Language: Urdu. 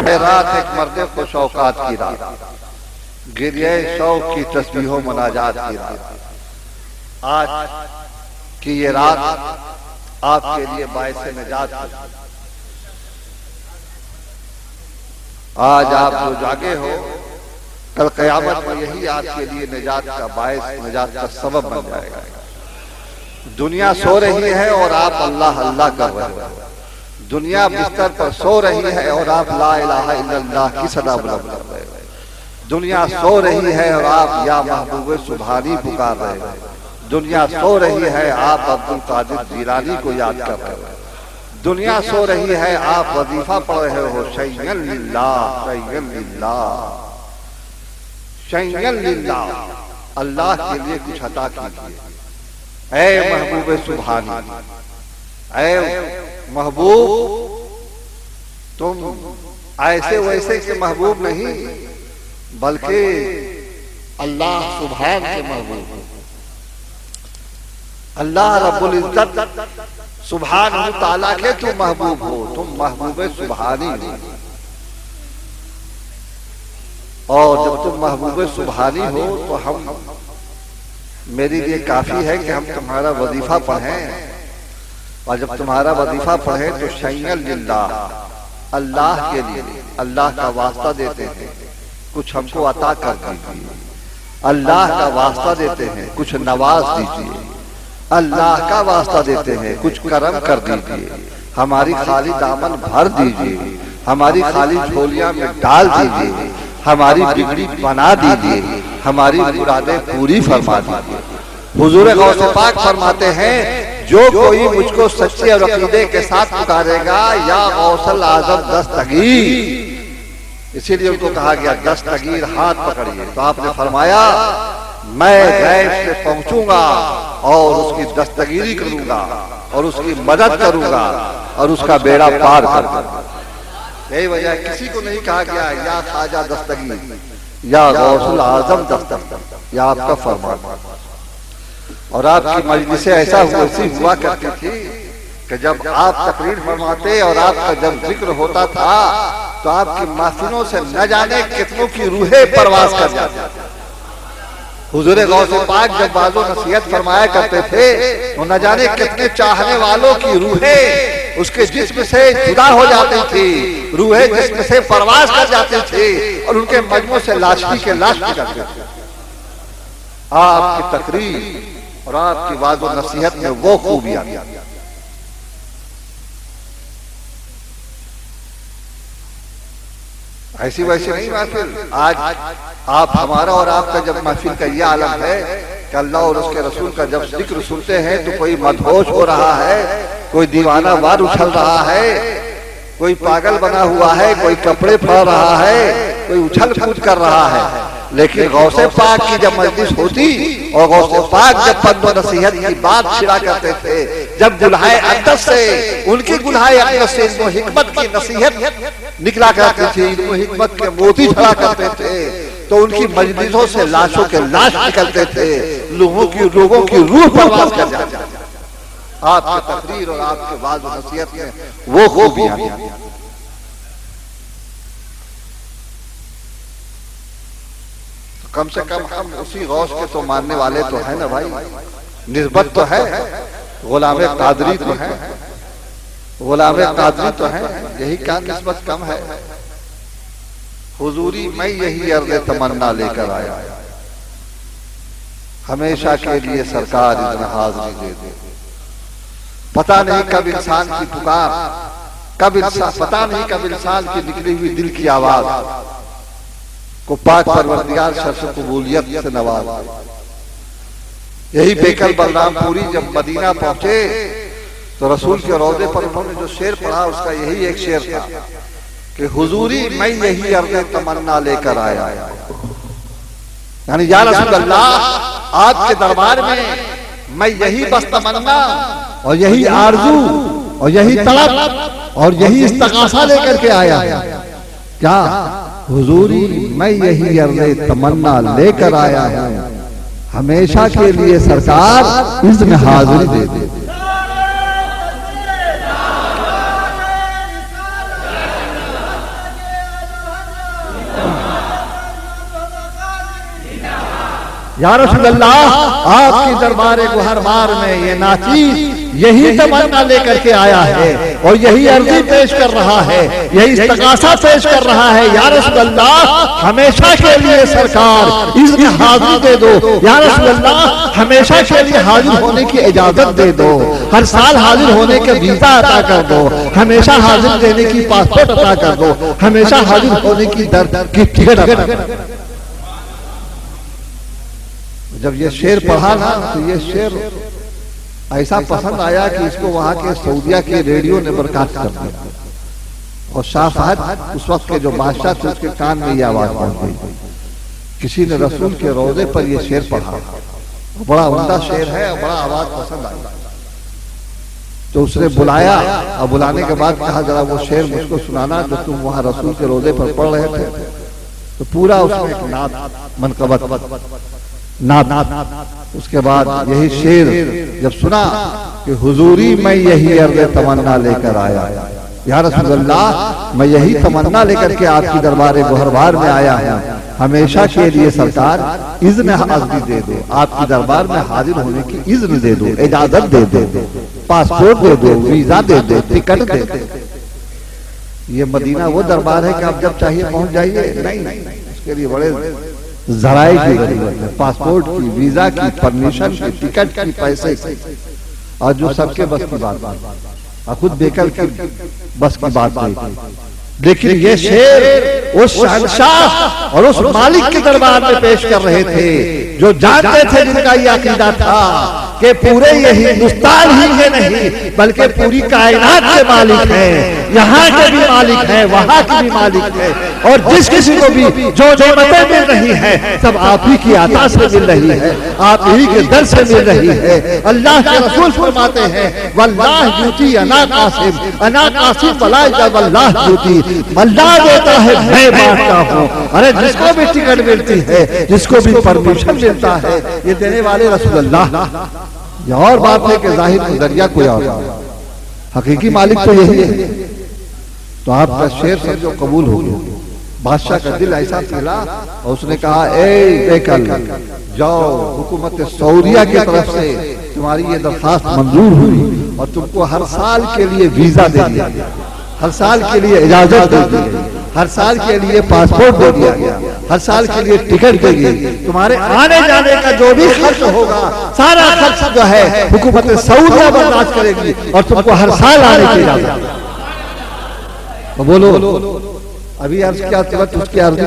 ہے رات ایک مرد خوش اوقات کی رات، گریہ شوق کی تسبیح و مناجات کی رات۔ آج کی یہ رات آپ کے لیے باعث نجات ہے۔ آج آپ جو جاگے ہو، کل قیامت میں یہی آپ کے لیے نجات کا باعث، نجات کا سبب بن جائے گا۔ دنیا سو رہی ہے اور آپ اللہ اللہ کر رہے ہو، دنیا بستر پر سو رہی ہے اور آپ لا الہ الا اللہ کی صدا بلند کر رہے ہو، دنیا سو رہی ہے اور آپ یا محبوب سبحانی پکار رہے ہو، دنیا سو رہی ہے آپ عبد القادر جیلانی کو یاد کر رہے ہو، دنیا سو رہی ہے آپ وظیفہ پڑھ رہے ہو، شیئا للہ شیئا للہ شیئا للہ، اللہ کے لیے کچھ عطا کیجیے۔ اے محبوب سبحانی، اے محبوب، تم ایسے ویسے کے محبوب نہیں بلکہ اللہ سبحان کے محبوب ہو۔ اللہ رب العزت سبحانہ تعالیٰ کے تم محبوب ہو، تم محبوب سبحانی ہو، اور جب تم محبوب سبحانی ہو تو ہم، میرے لیے کافی ہے کہ ہم تمہارا وظیفہ پڑھیں، اور جب تمہارا وظیفہ پڑھیں تو شیئا للہ، اللہ کے لیے، اللہ کا واسطہ دیتے ہیں کچھ ہم کو عطا کر دیجیے، اللہ کا واسطہ دیتے ہیں کچھ نواز دیجیے، اللہ کا واسطہ دیتے ہیں کچھ کرم کر دیجیے، ہماری خالی دامن بھر دیجیے، ہماری خالی جھولیاں میں ڈال دیجیے، ہماری بگڑی بنا دیجیے، ہماری مرادیں پوری فرما دیجیے۔ حضور غوث پاک فرماتے ہیں جو کوئی مجھ کو سچے اور عقیدے کے ساتھ پکارے گا یا غوث الاعظم دستگیر، اسی لیے ان کو کہا گیا دستگیر ہاتھ پکڑیے، تو آپ نے فرمایا میں غیب سے پہنچوں گا اور اس کی دستگیری کروں گا اور اس کی مدد کروں گا اور اس کا بیڑا پار کر دوں گا۔ یہی وجہ ہے کسی کو نہیں کہا گیا یا خواجہ دستگیر یا غوث الاعظم دستگیر، یا آپ کا فرمان۔ اور آپ کی مجلسیں ایسا ہوا کرتی تھی کہ جب آپ تقریر فرماتے اور آپ کا جب ذکر ہوتا تھا تو آپ کی محفلوں سے نہ جانے کتنوں کی روحیں پرواز کر جاتی تھی۔ حضور غوث پاک جب واعظ و نصیحت فرمایا کرتے تھے تو نہ جانے کتنے چاہنے والوں کی روحیں اس کے جسم سے جدا ہو جاتی تھی، روحیں جسم سے پرواز کر جاتی تھی اور ان کے مجموع سے لاشتی کے لاش نکلتے تھے۔ آپ کی تقریر اور آپ کی واعظ و نصیحت میں وہ خوبیاں، ایسی ویسی نہیں محفل۔ آج آپ ہمارا اور آپ کا جب محفل کا یہ عالم ہے کہ اللہ اور اس کے رسول کا جب ذکر سنتے ہیں تو کوئی مدہوش ہو رہا ہے، کوئی دیوانہ وار اچھل رہا ہے، کوئی پاگل بنا ہوا ہے، کوئی کپڑے پھاڑ رہا ہے، کوئی اچھل کود کر رہا ہے۔ لیکن غوث پاک کی جب مجلس ہوتی اور غوث پاک جب پند و نصیحت کی بات چھڑا کرتے تھے، جب گلہائے اقدس سے، ان کی گلہائے اقدس سے علم و حکمت کی نصیحت نکلا کرتی تھی، علم و حکمت کے موتی چھڑا کرتے تھے، تو ان کی مجلسوں سے لاشوں کے لاش نکلتے تھے، لوگوں کی روح پرواز کر جاتی تھی۔ آپ کے تقریر اور آپ کے واعظ و نصیحت میں وہ خوبیاں، کم سے کم ہم اسی غوث کے تو ماننے والے تو ہیں نا بھائی، نسبت تو ہے، غلام قادری تو ہیں، غلام قادری تو ہیں، یہی کیا نسبت کم ہے؟ حضوری میں یہی عرض تمنا لے کر آیا، ہمیشہ کے لیے سرکار اذن حاضری دے دے۔ پتہ نہیں کب انسان کی پکار، پتہ نہیں کب انسان کی نکلی ہوئی دل کی آواز کو پاک پروردگار شرف قبولیت سے نواز۔ یہی بیکر بلرام پوری جب مدینہ پہنچے تو رسول کے روضے پر انہوں نے جو شعر پڑھا اس کا یہی ایک شعر تھا کہ حضوری میں یہی عرض تمنا لے کر آیا، یعنی یا رسول اللہ آپ کے دربار میں میں یہی بس تمنا اور یہی آرزو اور یہی طلب اور یہی استغاثہ لے کر کے آیا۔ کیا حضوری میں یہی عرض تمنا لے کر آیا ہوں، ہمیشہ کے لیے سرکار اذن حاضری دے دے۔ یا رسول اللہ آپ کی دربار گوہربار میں یہ ناچیز یہی تمنا لے کر کے آیا ہے اور یہی عرضی پیش کر رہا ہے، یہی استغاثہ پیش کر رہا ہے، یا رسول اللہ ہمیشہ کے لیے سرکار اذن حاضری دے دو، یا رسول اللہ ہمیشہ کے لیے حاضر ہونے کی اجازت دے دو، ہر سال حاضر ہونے کے ویزا عطا کر دو، ہمیشہ حاضر دینے کی پاسپورٹ عطا کر دو، ہمیشہ حاضر ہونے کی ٹکٹ عطا کر دو۔ جب یہ شعر پڑھا نا تو یہ شعر ایسا پسند آیا کہ اس کو وہاں کے سعودیہ کے ریڈیو نے برکات کر دیا، اور شاہ فہد اس وقت کے جو بادشاہ تھے اس کے کان میں یہ آواز پہنچ گئی، کسی نے رسول کے روضے پر یہ شعر پڑھا، بڑا عمدہ شعر ہے اور بڑا آواز پسند آیا، تو اس نے بلایا اور بلانے کے بعد کہا ذرا وہ شعر مجھ کو سنانا جو تم وہاں رسول کے روضے پر پڑھ رہے تھے، تو پورا اس میں ایک نعت منقبت نعت، اس کے بعد یہی شعر جب سنا کہ حضوری میں یہی عرض تمنا لے کر آیا، یا رسول اللہ میں یہی تمنا لے کر کے آپ کی دربار گوہربار میں آیا ہوں، ہمیشہ کے لیے سرکار اذن حاضری دے دو، آپ کی دربار میں حاضر ہونے کی اذن دے دو، اجازت دے دو، پاسپورٹ دے دو، ویزا دے دو، ٹکٹ دے دو۔ یہ مدینہ وہ دربار ہے کہ آپ جب چاہیے پہنچ جائیے؟ نہیں، اس کے لیے بڑے ذرائع کی ضرورت ہے، پاسپورٹ کی، ویزا کی، پرمیشن کی، ٹکٹ کی، پیسے کی، اور جو سب کے بس کی بات، خود بیکر کی بس کی بات نہیں۔ لیکن یہ شعر اس شہنشاہ اور اس مالک کے دربار میں پیش کر رہے تھے جو جانتے تھے، جن کا یہ عقیدہ تھا کہ پورے یہ ہندوستان ہی کے نہیں بلکہ پوری کائنات کے مالک ہیں، یہاں کے بھی مالک ہیں، وہاں کے بھی مالک ہیں، اور جس کسی کو بھی جو نعمتیں مل رہی ہیں سب آپ ہی کی عطا سے مل رہی ہے، آپ ہی کے در سے مل رہی ہے۔ اللہ کے رسول فرماتے ہیں واللہ یوتی انا قاسم ولا یجب اللہ یوتی، اللہ دیتا ہے میں بانٹتا ہوں۔ ارے جس کو بھی ٹکٹ ملتی ہے، جس کو بھی پرمیشن ملتا ہے، یہ دینے والے رسول اللہ۔ یہ اور بات ہے کہ ظاہر کا ذریعہ کوئی اور ہے، حقیقی مالک تو یہی ہے۔ تو آپ کا شعر سمجھو قبول ہو گیا، بادشاہ کا دل ایسا پھیلا اور اس نے کہا اے بیکل جاؤ، حکومت سعودیہ کی طرف سے تمہاری یہ درخواست منظور ہوئی اور تم کو ہر سال کے لیے ویزا دے دیا گیا، ہر سال کے لیے اجازت دے دی گئی، ہر سال کے لیے پاسپورٹ دے دیا گیا، ہر سال کے لیے ٹکٹ دے گئی، تمہارے آنے جانے کا جو بھی خرچ ہوگا سارا خرچ جو ہے حکومت سعودیہ برداشت کرے گی اور تم کو ہر سال آنے کی اجازت۔ بولو ابھی عرض کیا تھا، اس کی عرض